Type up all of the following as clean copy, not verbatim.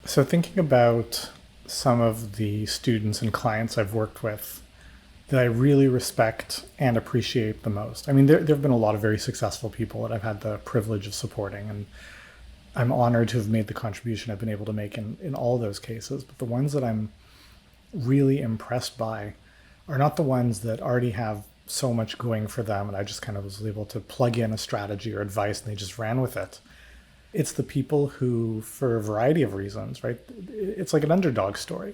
So thinking about some of the students and clients I've worked with that I really respect and appreciate the most. I mean, there have been a lot of very successful people that I've had the privilege of supporting, and I'm honored to have made the contribution I've been able to make in all those cases. But the ones that I'm really impressed by are not the ones that already have so much going for them, and I just kind of was able to plug in a strategy or advice and they just ran with it. It's the people who, for a variety of reasons, right? It's like an underdog story.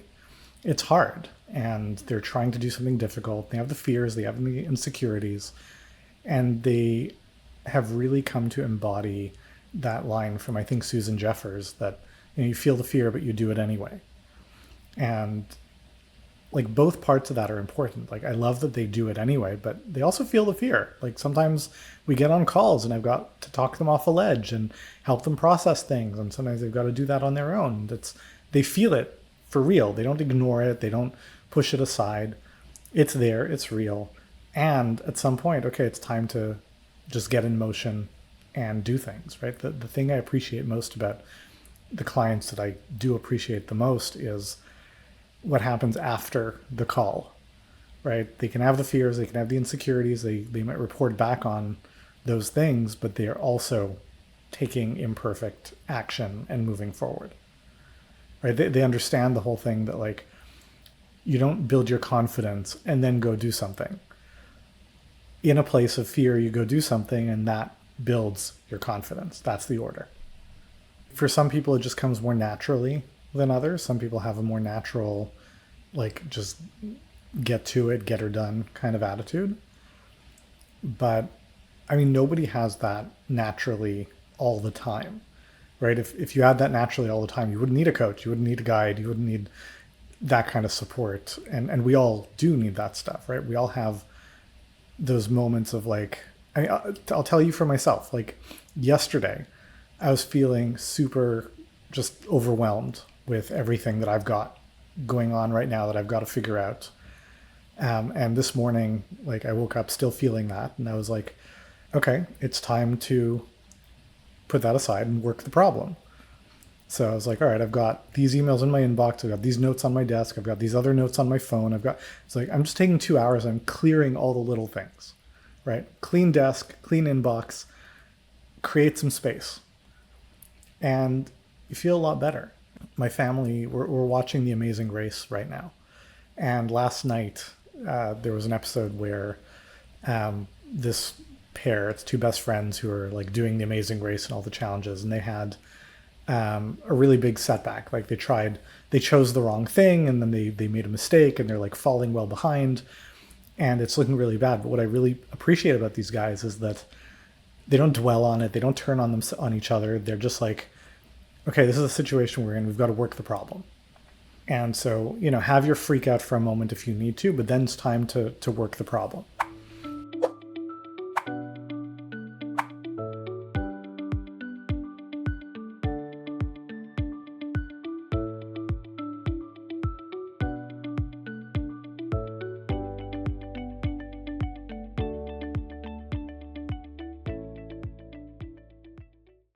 It's hard, and they're trying to do something difficult. They have the fears, they have the insecurities, and they have really come to embody that line from, I think, Susan Jeffers, that you feel the fear, but you do it anyway. And like both parts of that are important. Like I love that they do it anyway, but they also feel the fear. Like sometimes we get on calls and I've got to talk them off a ledge and help them process things, and sometimes they've got to do that on their own. That's They feel it for real. They don't ignore it. They don't push it aside. It's there. It's real. And at some point, okay, it's time to just get in motion and do things, right? The thing I appreciate most about the clients that I do appreciate the most is what happens after the call, right? They can have the fears, they can have the insecurities, they might report back on those things, but they are also taking imperfect action and moving forward, right? They understand the whole thing that like, you don't build your confidence and then go do something. In a place of fear, you go do something and that builds your confidence. That's the order. For some people, it just comes more naturally than others. Some people have a more natural, like just get to it, get her done kind of attitude. But I mean, nobody has that naturally all the time, right? If you had that naturally all the time, you wouldn't need a coach, you wouldn't need a guide, you wouldn't need that kind of support. And we all do need that stuff, right? We all have those moments of like, I mean, I'll tell you for myself, like yesterday, I was feeling super just overwhelmed with everything that I've got going on right now that I've got to figure out. And this morning, like I woke up still feeling that. And I was like, okay, it's time to put that aside and work the problem. So I was like, all right, I've got these emails in my inbox. I've got these notes on my desk. I've got these other notes on my phone. It's like, I'm just taking 2 hours. I'm clearing all the little things, right? Clean desk, clean inbox, create some space. And you feel a lot better. My family, we're watching The Amazing Race right now. And last night, there was an episode where this pair, it's two best friends who are like doing The Amazing Race and all the challenges. And they had a really big setback. Like they chose the wrong thing, and then they made a mistake, and they're like falling well behind. And it's looking really bad. But what I really appreciate about these guys is that they don't dwell on it. They don't turn on each other. They're just like, okay, this is a situation we're in. We've got to work the problem. And so, have your freak out for a moment if you need to, but then it's time to work the problem.